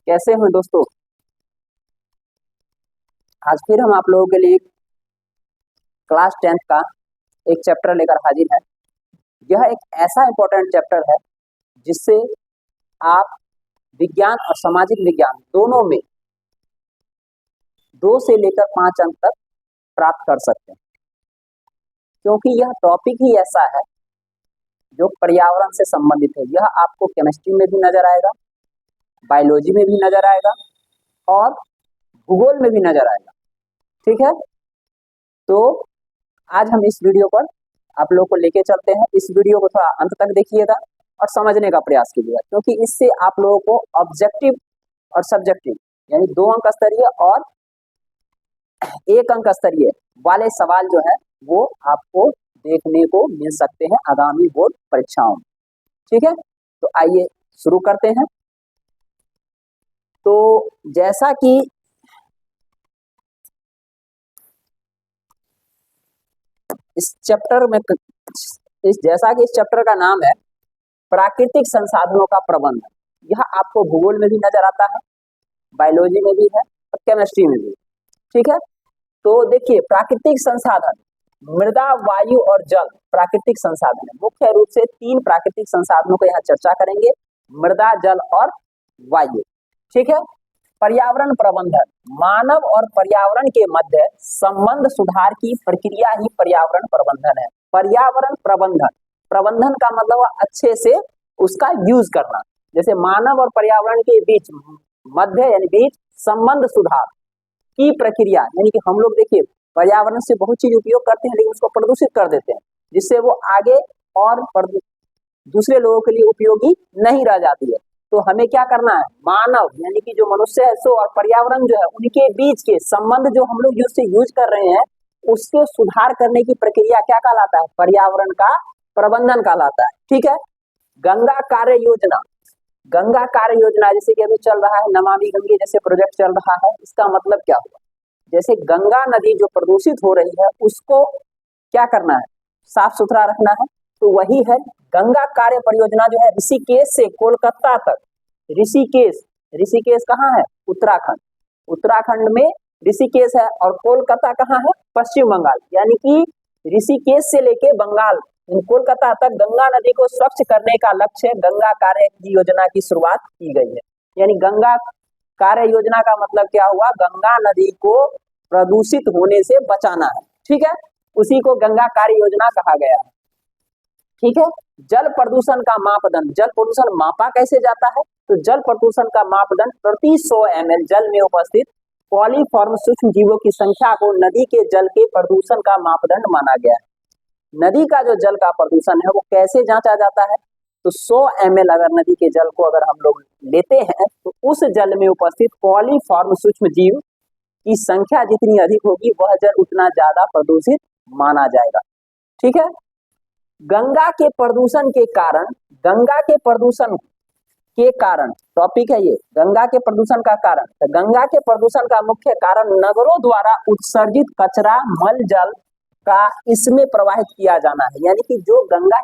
कैसे हैं दोस्तों। आज फिर हम आप लोगों के लिए क्लास 10th का एक चैप्टर लेकर हाजिर हैं। यह एक ऐसा इंपॉर्टेंट चैप्टर है जिससे आप विज्ञान और सामाजिक विज्ञान दोनों में 2 से लेकर 5 अंक तक प्राप्त कर सकते हैं, क्योंकि यह टॉपिक ही ऐसा है जो पर्यावरण से संबंधित है। यह आपको केमिस्ट्री में भी नजर आएगा, बायोलॉजी में भी नजर आएगा और भूगोल में भी नजर आएगा। ठीक है, तो आज हम इस वीडियो पर आप लोग को लेके चलते हैं। इस वीडियो को थोड़ा अंत तक देखिएगा और समझने का प्रयास कीजिएगा, क्योंकि इससे आप लोगों को ऑब्जेक्टिव और सब्जेक्टिव यानी 2 अंक स्तरीय और 1 अंक स्तरीय वाले सवाल जो है वो आपको देखने को मिल सकते हैं आगामी बोर्ड परीक्षाओं में। ठीक है, तो आइए शुरू करते हैं। तो जैसा कि इस चैप्टर में इस चैप्टर का नाम है प्राकृतिक संसाधनों का प्रबंधन। यह आपको भूगोल में भी नजर आता है, बायोलॉजी में भी है और केमिस्ट्री में भी। ठीक है, तो देखिए प्राकृतिक संसाधन मृदा, वायु और जल प्राकृतिक संसाधन है। मुख्य रूप से 3 प्राकृतिक संसाधनों को यहाँ चर्चा करेंगे, मृदा, जल और वायु। ठीक है, पर्यावरण प्रबंधन मानव और पर्यावरण के मध्य संबंध सुधार की प्रक्रिया ही पर्यावरण प्रबंधन है। पर्यावरण प्रबंधन का मतलब अच्छे से उसका यूज करना। जैसे मानव और पर्यावरण के बीच मध्य यानी बीच संबंध सुधार की प्रक्रिया, यानी कि हम लोग देखिए पर्यावरण से बहुत चीज उपयोग करते हैं लेकिन उसको प्रदूषित कर देते हैं, जिससे वो आगे और दूसरे लोगों के लिए उपयोगी नहीं रह जाती है। तो हमें क्या करना है, मानव यानी कि जो मनुष्य है सो और पर्यावरण जो है उनके बीच के संबंध जो हम लोग यूज कर रहे हैं उसके सुधार करने की प्रक्रिया क्या कहलाता है, पर्यावरण का प्रबंधन कहलाता है। ठीक है, गंगा कार्य योजना जैसे कि अभी चल रहा है, नमामि गंगे जैसे प्रोजेक्ट चल रहा है। इसका मतलब क्या हुआ, जैसे गंगा नदी जो प्रदूषित हो रही है उसको क्या करना है, साफ सुथरा रखना है। तो वही है गंगा कार्य परियोजना जो है ऋषिकेश से कोलकाता तक। ऋषिकेश कहाँ है, उत्तराखंड में ऋषिकेश है और कोलकाता कहाँ है, पश्चिम बंगाल। यानी कि ऋषिकेश से लेके बंगाल कोलकाता तक गंगा नदी को स्वच्छ करने का लक्ष्य गंगा कार्य योजना की शुरुआत की गई है। यानी गंगा कार्य योजना का मतलब क्या हुआ, गंगा नदी को प्रदूषित होने से बचाना है। ठीक है, उसी को गंगा कार्य योजना कहा गया है। ठीक है, जल प्रदूषण का मापदंड, जल प्रदूषण मापा कैसे जाता है, तो जल प्रदूषण का मापदंड प्रति 100 ml जल में उपस्थित कॉलीफॉर्म सूक्ष्म जीवों की संख्या को नदी के जल के प्रदूषण का मापदंड माना गया है। नदी का जो जल का प्रदूषण है वो कैसे जांचा जाता है, तो 100 ml अगर नदी के जल को अगर हम लोग लेते हैं तो उस जल में उपस्थित कॉलीफॉर्म सूक्ष्म जीव की संख्या जितनी अधिक होगी वह जल उतना ज्यादा प्रदूषित माना जाएगा। ठीक है, गंगा के प्रदूषण के कारण टॉपिक है ये, गंगा के प्रदूषण का कारण। तो गंगा के प्रदूषण का मुख्य कारण नगरों द्वारा उत्सर्जित कचरा, मल जल का इसमें प्रवाहित किया जाना है। यानी कि जो गंगा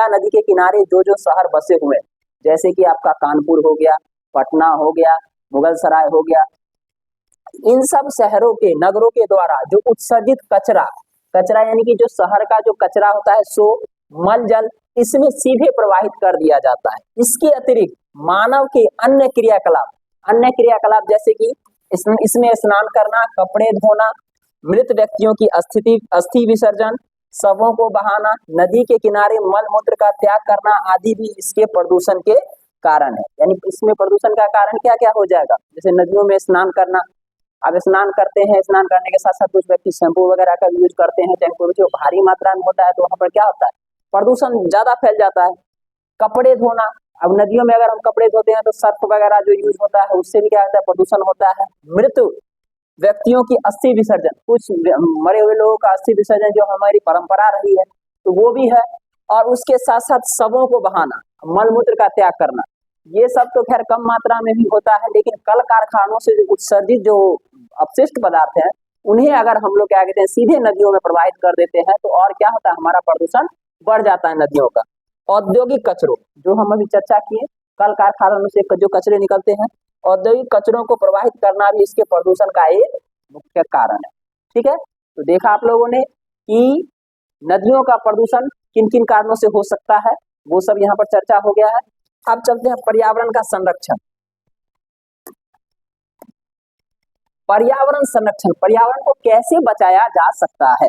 नदी के किनारे जो शहर बसे हुए, जैसे कि आपका कानपुर हो गया, पटना हो गया, मुगलसराय हो गया, इन सब शहरों के नगरों के द्वारा जो उत्सर्जित कचरा यानी कि जो शहर का जो कचरा होता है सो मल जल इसमें सीधे प्रवाहित कर दिया जाता है। इसके अतिरिक्त मानव के अन्य क्रियाकलाप जैसे कि इसमें स्नान करना, कपड़े धोना, मृत व्यक्तियों की अस्थि विसर्जन, शवों को बहाना, नदी के किनारे मल मूत्र का त्याग करना आदि भी इसके प्रदूषण के कारण है। यानी इसमें प्रदूषण का कारण क्या क्या हो जाएगा, जैसे नदियों में स्नान करना, अब स्नान करते हैं, स्नान करने के साथ साथ कुछ व्यक्ति शैम्पू वगैरह का यूज करते हैं, शैम्पू जो भारी मात्रा में होता है तो वहां पर क्या होता है, प्रदूषण ज्यादा फैल जाता है। कपड़े धोना, अब नदियों में अगर हम कपड़े धोते हैं तो सर्फ वगैरह जो यूज होता है उससे भी क्या होता है, प्रदूषण होता है। मृत व्यक्तियों की अस्थि विसर्जन, कुछ मरे हुए लोगों का अस्थि विसर्जन जो हमारी परंपरा रही है तो वो भी है। और उसके साथ साथ शवों को बहाना, मल मूत्र का त्याग करना, ये सब तो खैर कम मात्रा में भी होता है, लेकिन कल कारखानों से उत्सर्जित जो अपशिष्ट पदार्थ हैं उन्हें अगर हम लोग क्या कहते हैं सीधे नदियों में प्रवाहित कर देते हैं तो और क्या होता है, हमारा प्रदूषण बढ़ जाता है नदियों का। औद्योगिक कचरों जो हम अभी चर्चा किए, कल कारखानों से जो कचरे निकलते हैं, औद्योगिक कचरों को प्रवाहित करना भी इसके प्रदूषण का एक मुख्य कारण है। ठीक है, तो देखा आप लोगों ने कि नदियों का प्रदूषण किन किन कारणों से हो सकता है, वो सब यहाँ पर चर्चा हो गया है। अब चलते हैं पर्यावरण का संरक्षण। पर्यावरण संरक्षण, पर्यावरण को कैसे बचाया जा सकता है।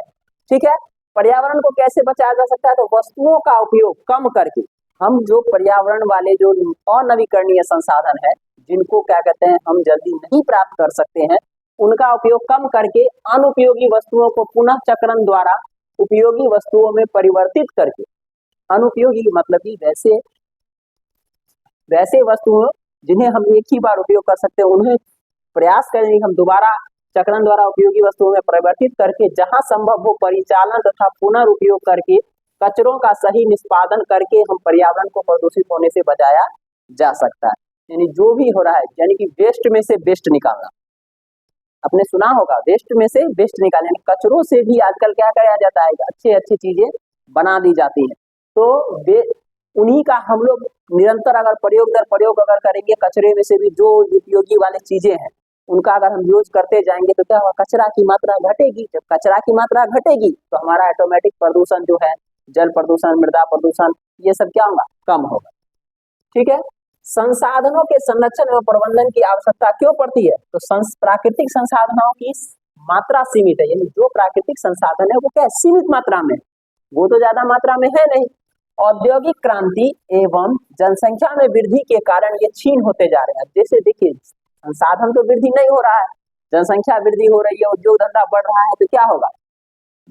ठीक है, पर्यावरण को कैसे बचाया जा सकता है, तो वस्तुओं का उपयोग कम करके हम जो पर्यावरण वाले जो अनवीकरणीय संसाधन है, जिनको क्या कहते हैं हम जल्दी नहीं प्राप्त कर सकते हैं, उनका उपयोग कम करके अनुपयोगी वस्तुओं को पुनः चक्रण द्वारा उपयोगी वस्तुओं में परिवर्तित करके, अनुपयोगी मतलब कि वैसे वस्तुओं जिन्हें हम एक ही बार उपयोग कर सकते हैं, उन्हें प्रयास करेंगे हम दोबारा चक्रण द्वारा उपयोगी वस्तुओं में परिवर्तित करके जहां संभव हो परिचालन तथा पुनर्उपयोग करके कचरों का सही निष्पादन करके हम पर्यावरण को प्रदूषित होने से बचाया जा सकता है। यानी जो भी हो रहा है, यानी कि वेस्ट में से बेस्ट निकालना, आपने सुना होगा वेस्ट में से बेस्ट निकालना, यानी कचरों से भी आजकल क्या किया जाता है, अच्छी अच्छी चीजें बना दी जाती है। तो उन्हीं का हम लोग निरंतर अगर प्रयोग दर प्रयोग अगर करेंगे, कचरे में से भी जो उपयोगी वाली चीजें हैं उनका अगर हम यूज करते जाएंगे तो क्या होगा, कचरा की मात्रा घटेगी। जब कचरा की मात्रा घटेगी तो हमारा ऑटोमेटिक प्रदूषण जो है, जल प्रदूषण, मृदा प्रदूषण, ये सब क्या होगा, कम होगा। ठीक है, संसाधनों के संरक्षण एवं प्रबंधन की आवश्यकता क्यों पड़ती है, तो प्राकृतिक संसाधनों की मात्रा सीमित है, यानी जो प्राकृतिक संसाधन है वो क्या सीमित मात्रा में, वो तो ज्यादा मात्रा में है नहीं। औद्योगिक क्रांति एवं जनसंख्या में वृद्धि के कारण ये छीन होते जा रहे हैं। जैसे देखिए संसाधन तो वृद्धि नहीं हो रहा है, जनसंख्या वृद्धि हो रही है, उद्योग धंधा बढ़ रहा है, तो क्या होगा,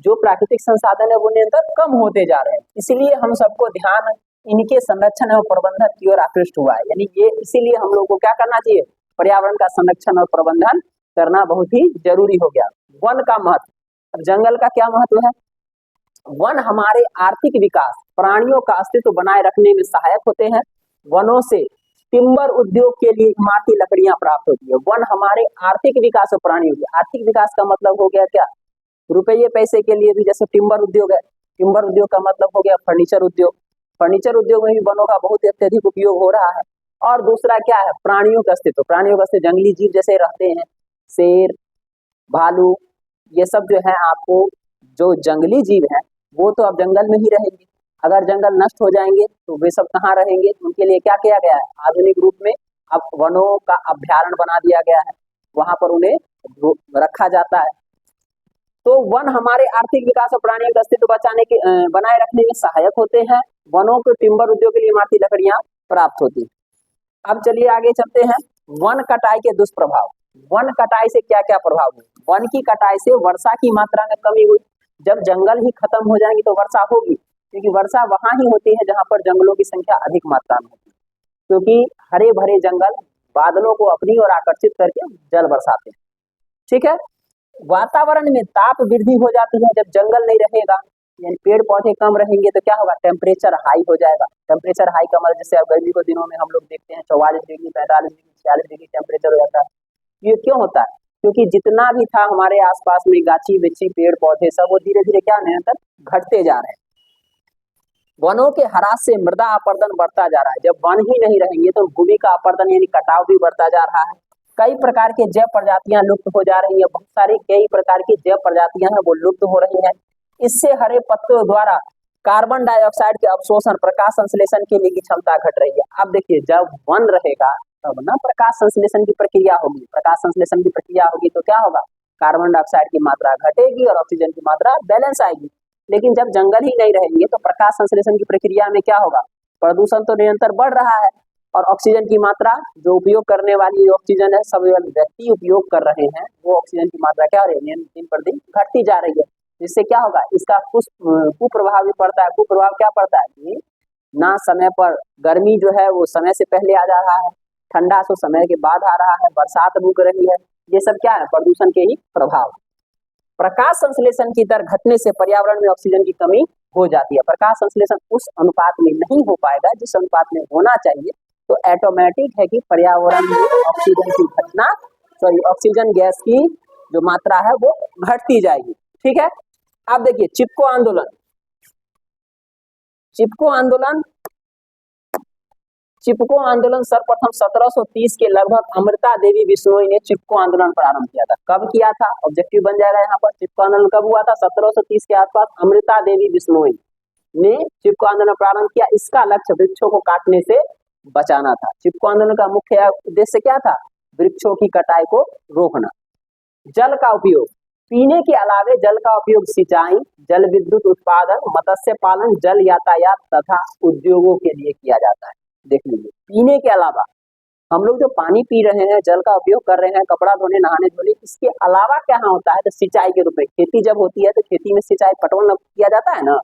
जो प्राकृतिक संसाधन है वो निरंतर कम होते जा रहे हैं। इसीलिए हम सबको ध्यान इनके संरक्षण एवं प्रबंधन की ओर आकृष्ट हुआ है। यानी ये इसीलिए हम लोग को क्या करना चाहिए, पर्यावरण का संरक्षण और प्रबंधन करना बहुत ही जरूरी हो गया। वन का महत्व, अब जंगल का क्या महत्व है, वन हमारे आर्थिक विकास, प्राणियों का अस्तित्व बनाए रखने में सहायक होते हैं। वनों से टिम्बर उद्योग के लिए इमारती लकड़ियां प्राप्त होती है। वन हमारे आर्थिक विकास और प्राणियों के आर्थिक विकास का मतलब हो गया क्या, रुपये पैसे के लिए भी, जैसे टिम्बर उद्योग है, टिम्बर उद्योग का मतलब हो गया फर्नीचर उद्योग, फर्नीचर उद्योग में भी वनों का बहुत अत्यधिक उपयोग हो रहा है। और दूसरा क्या है, प्राणियों का अस्तित्व, प्राणियों का अस्तित्व जंगली जीव जैसे रहते हैं, शेर, भालू, ये सब जो है आपको जो जंगली जीव है वो तो अब जंगल में ही रहेंगे। अगर जंगल नष्ट हो जाएंगे तो वे सब कहाँ रहेंगे, उनके लिए क्या किया गया है, आधुनिक रूप में अब वनों का अभ्यारण्य बना दिया गया है, वहां पर उन्हें रखा जाता है। तो वन हमारे आर्थिक विकास और प्राणियों का अस्तित्व बनाए रखने में सहायक होते हैं। वनों के टिम्बर उद्योग के लिए इमारती लकड़ियां प्राप्त होती है। अब चलिए आगे चलते हैं, वन कटाई के दुष्प्रभाव। वन कटाई से क्या क्या प्रभाव हुए, वन की कटाई से वर्षा की मात्रा में कमी हुई। जब जंगल ही खत्म हो जाएंगे तो वर्षा होगी, क्योंकि वर्षा वहां ही होती है जहां पर जंगलों की संख्या अधिक मात्रा में होती है, क्योंकि हरे भरे जंगल बादलों को अपनी ओर आकर्षित करके जल बरसाते हैं। ठीक है, वातावरण में ताप वृद्धि हो जाती है जब जंगल नहीं रहेगा, यानी पेड़ पौधे कम रहेंगे तो क्या होगा, टेम्परेचर हाई हो जाएगा। टेम्परेचर हाई का मतलब जैसे अब गर्मी के दिनों में हम लोग देखते हैं 44 डिग्री, 45 डिग्री, 46 डिग्री टेम्परेचर हो जाता है। ये क्यों होता है, क्योंकि जितना भी था हमारे आसपास में गाछी बिछी पेड़ पौधे सब, वो धीरे धीरे क्या निरंतर घटते जा रहे हैं। वनों के ह्रास से मृदा अपरदन बढ़ता जा रहा है। जब वन ही नहीं रहेंगे तो भूमि का अपरदन यानी कटाव भी बढ़ता जा रहा है। कई प्रकार के जैव प्रजातियां लुप्त हो जा रही है, बहुत सारी कई प्रकार की जैव प्रजातियां हैं वो लुप्त हो रही हैं। इससे हरे पत्तों द्वारा कार्बन डाइऑक्साइड के अवशोषण, प्रकाश संश्लेषण के लिए की क्षमता घट रही है। अब देखिए जब वन रहेगा तब ना प्रकाश संश्लेषण की प्रक्रिया होगी, प्रकाश संश्लेषण की प्रक्रिया होगी तो क्या होगा, कार्बन डाइऑक्साइड की मात्रा घटेगी और ऑक्सीजन की मात्रा बैलेंस आएगी। लेकिन जब जंगल ही नहीं रहेंगे तो प्रकाश संश्लेषण की प्रक्रिया में क्या होगा, प्रदूषण तो निरंतर बढ़ रहा है और ऑक्सीजन की मात्रा जो उपयोग करने वाली ऑक्सीजन है सब व्यक्ति उपयोग कर रहे हैं, वो ऑक्सीजन की मात्रा क्या हो रही है, दिन पर दिन घटती जा रही है। जिससे क्या होगा, इसका कुप्रभाव भी पड़ता है। कुप्रभाव क्या पड़ता है कि ना समय पर गर्मी जो है वो समय से पहले आ जा रहा है, ठंडा सो समय के बाद आ रहा है, बरसात रुक रही है, ये सब क्या है, प्रदूषण के ही प्रभाव। प्रकाश संश्लेषण की दर घटने से पर्यावरण में ऑक्सीजन की कमी हो जाती है। प्रकाश संश्लेषण उस अनुपात में नहीं हो पाएगा जिस अनुपात में होना चाहिए, तो ऑटोमेटिक है कि पर्यावरण में ऑक्सीजन की घटना, ऑक्सीजन गैस की जो मात्रा है वो घटती जाएगी। ठीक है, अब देखिए चिपको आंदोलन। चिपको आंदोलन चिपको आंदोलन सर्वप्रथम 1730 के लगभग अमृता देवी बिश्नोई ने चिपको आंदोलन प्रारंभ किया था। कब किया था? ऑब्जेक्टिव बन जाएगा यहाँ पर। चिपको आंदोलन कब हुआ था? 1730 के आसपास अमृता देवी बिश्नोई ने चिपको आंदोलन प्रारंभ किया। इसका लक्ष्य वृक्षों को काटने से बचाना था। चिपको आंदोलन का मुख्य उद्देश्य क्या था? वृक्षों की कटाई को रोकना। जल का उपयोग, पीने के अलावे जल का उपयोग सिंचाई, जल विद्युत उत्पादन, मत्स्य पालन, जल यातायात तथा उद्योगों के लिए किया जाता है। देख लीजिए, पीने के अलावा हम लोग जो पानी पी रहे हैं, जल का उपयोग कर रहे हैं, कपड़ा धोने, नहाने धोने, इसके अलावा क्या होता है? तो सिंचाई के रूप में, खेती जब होती है तो खेती में सिंचाई पटवन किया जाता है ना,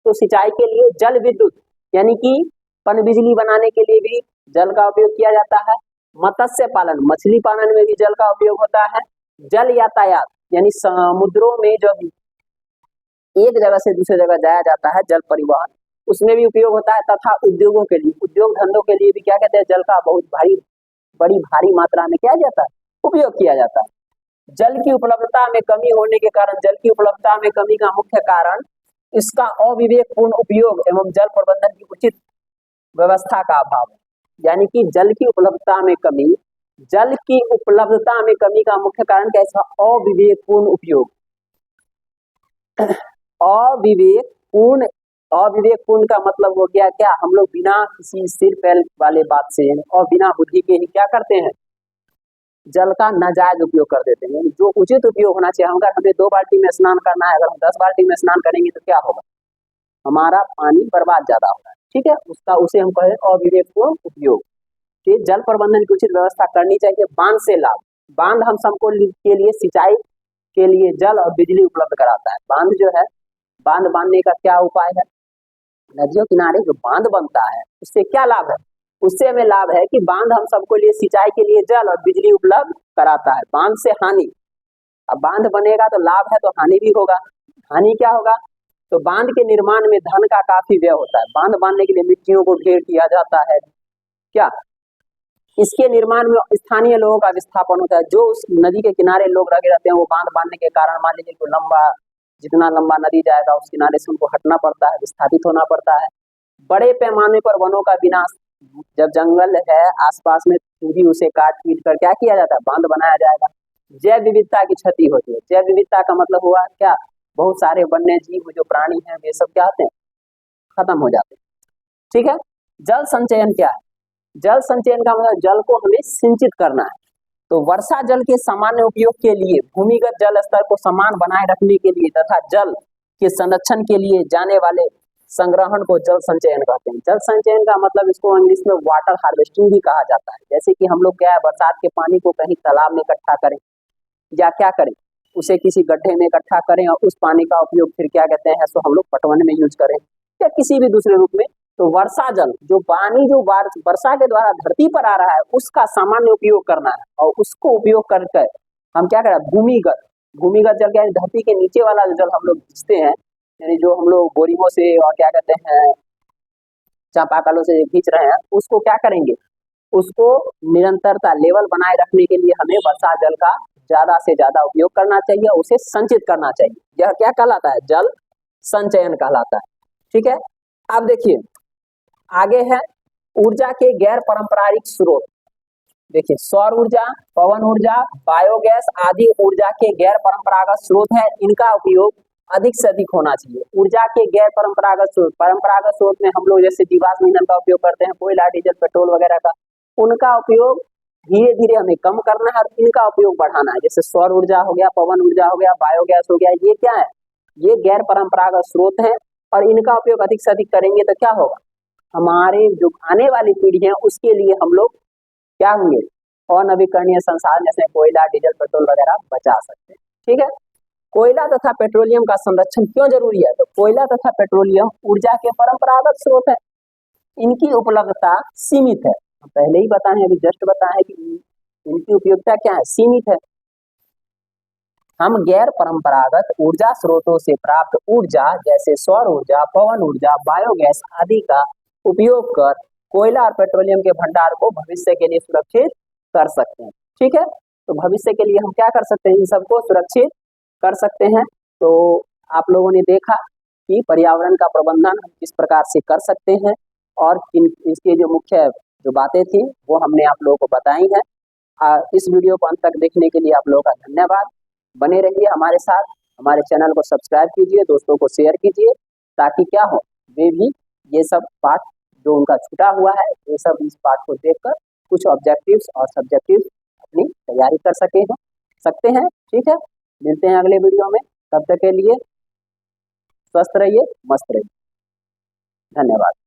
तो सिंचाई के लिए जल विद्युत यानी कि पन बिजली बनाने के लिए भी जल का उपयोग किया जाता है। मत्स्य पालन, मछली पालन में भी जल का उपयोग होता है। जल यातायात यानी समुद्रों में जब एक जगह से दूसरी जगह जाया जाता है, जल परिवहन, उसमें भी उपयोग होता है। तथा उद्योगों के लिए, उद्योग धंधों के लिए भी क्या कहते हैं? जल का बहुत बड़ी भारी मात्रा में क्या जाता है? उपयोग किया जाता है। जल की उपलब्धता में कमी होने के कारण, जल की उपलब्धता में कमी का मुख्य कारण इसका अविवेकपूर्ण उपयोग एवं जल प्रबंधन की उचित व्यवस्था का अभाव है। यानी कि जल की उपलब्धता में कमी, जल की उपलब्धता में कमी का मुख्य कारण क्या है? अविवेकपूर्ण उपयोग। अविवेकपूर्ण का मतलब हो गया क्या? हम लोग बिना किसी सिर पैर वाले बात से और बिना बुद्धि के ही क्या करते हैं? जल का नाजायज उपयोग कर देते हैं। जो उचित उपयोग होना चाहिए, अगर हमें 2 बाल्टी में स्नान करना है, अगर हम 10 बाल्टी में स्नान करेंगे तो क्या होगा? हमारा पानी बर्बाद ज्यादा होगा। ठीक है, उसे हम कहें अविवेकपूर्ण उपयोग। कि जल प्रबंधन की उचित व्यवस्था करनी चाहिए। बांध से लाभ, बांध हम सबको के लिए सिंचाई के लिए जल और बिजली उपलब्ध कराता है। बांध जो है, बांध बांधने का क्या उपाय है? नदियों किनारे जो बांध बनता है उससे क्या लाभ है? उससे हमें लाभ है कि बांध हम सबको लिए सिंचाई के लिए जल और बिजली उपलब्ध कराता है। बांध से हानि, अब बांध बनेगा तो लाभ है तो हानि भी होगा। हानि क्या होगा? तो बांध के निर्माण में धन का काफी व्यय होता है। बांध बांधने के लिए मिट्टियों को ढेर किया जाता है। क्या इसके निर्माण में स्थानीय लोगों का विस्थापन होता है। जो उस नदी के किनारे लोग रहे रहते हैं, वो बांध बांधने के कारण मान लीजिए कोई जितना लंबा नदी जाएगा उस किनारे से उनको हटना पड़ता है, विस्थापित होना पड़ता है। बड़े पैमाने पर वनों का विनाश, जब जंगल है आसपास में भी उसे काट पीट कर क्या किया जाता है? बांध बनाया जाएगा। जैव विविधता की क्षति होती है। जैव विविधता का मतलब हुआ क्या? बहुत सारे वन्य जीव जो प्राणी हैं वे सब क्या होते हैं? खत्म हो जाते हैं। ठीक है। जल संचयन क्या है? जल संचयन का मतलब जल को हमें सिंचित करना है। तो वर्षा जल के सामान्य उपयोग के लिए, भूमिगत जल स्तर को समान बनाए रखने के लिए तथा जल के संरक्षण के लिए जाने वाले संग्रहण को जल संचयन कहते हैं। जल संचयन का मतलब इसको इंग्लिश में वाटर हार्वेस्टिंग भी कहा जाता है। जैसे कि हम लोग क्या है, बरसात के पानी को कहीं तालाब में इकट्ठा करें या क्या करें, उसे किसी गड्ढे में इकट्ठा करें और उस पानी का उपयोग फिर क्या कहते हैं, सो हम लोग पटवन में यूज करें या किसी भी दूसरे रूप में। तो वर्षा जल, जो पानी जो वर्षा के द्वारा धरती पर आ रहा है, उसका सामान्य उपयोग करना है और उसको उपयोग करके हम क्या करें, भूमिगत जल क्या है, धरती के नीचे वाला जल हम लोग खींचते हैं, यानी जो हम लोग बोरिंगों से और क्या कहते हैं चापाकलों से खींच रहे हैं, उसको क्या करेंगे, उसको निरंतरता लेवल बनाए रखने के लिए हमें वर्षा जल का ज्यादा से ज्यादा उपयोग करना चाहिए, उसे संचित करना चाहिए। यह क्या कहलाता है? जल संचयन कहलाता है। ठीक है। अब देखिए आगे है ऊर्जा के गैर पारंपरिक स्रोत। देखिए सौर ऊर्जा, पवन ऊर्जा, बायोगैस आदि ऊर्जा के गैर परंपरागत स्रोत है। इनका उपयोग अधिक से अधिक होना चाहिए। ऊर्जा के गैर परंपरागत स्रोत में हम लोग जैसे जीवाश्म ईंधन का उपयोग करते हैं, कोयला, डीजल, पेट्रोल वगैरह का, उनका उपयोग धीरे धीरे हमें कम करना है और इनका उपयोग बढ़ाना है। जैसे सौर ऊर्जा हो गया, पवन ऊर्जा हो गया, बायोगैस हो गया, ये क्या है, ये गैर परंपरागत स्रोत है और इनका उपयोग अधिक से अधिक करेंगे तो क्या होगा, हमारे जो आने वाली पीढ़ी है उसके लिए हम लोग क्या होंगे, और नवीकरणीय संसाधन जैसे कोयला, डीजल, पेट्रोल वगैरह बचा सकते हैं। ठीक है। कोयला तथा पेट्रोलियम का संरक्षण क्यों जरूरी है? तो कोयला तथा पेट्रोलियम ऊर्जा के परंपरागत स्रोत है, इनकी उपलब्धता सीमित है। पहले ही बताए हैं, अभी जस्ट बताए कि इनकी उपयोगिता क्या है, सीमित है। हम गैर परंपरागत ऊर्जा स्रोतों से प्राप्त ऊर्जा जैसे सौर ऊर्जा, पवन ऊर्जा, बायोगैस आदि का उपयोग कर कोयला और पेट्रोलियम के भंडार को भविष्य के लिए सुरक्षित कर सकते हैं। ठीक है। तो भविष्य के लिए हम क्या कर सकते हैं, इन सबको सुरक्षित कर सकते हैं। तो आप लोगों ने देखा कि पर्यावरण का प्रबंधन हम किस प्रकार से कर सकते हैं और इसके जो मुख्य जो बातें थी वो हमने आप लोगों को बताई हैं। इस वीडियो को अंत तक देखने के लिए आप लोगों का धन्यवाद। बने रहिए हमारे साथ, हमारे चैनल को सब्सक्राइब कीजिए, दोस्तों को शेयर कीजिए, ताकि क्या हो, वे भी ये सब पाठ जो उनका छूटा हुआ है, ये सब इस पाठ को देखकर कुछ ऑब्जेक्टिव्स और सब्जेक्टिव्स अपनी तैयारी कर सकते हैं। ठीक है, मिलते हैं अगले वीडियो में। तब तक के लिए स्वस्थ रहिए, मस्त रहिए। धन्यवाद।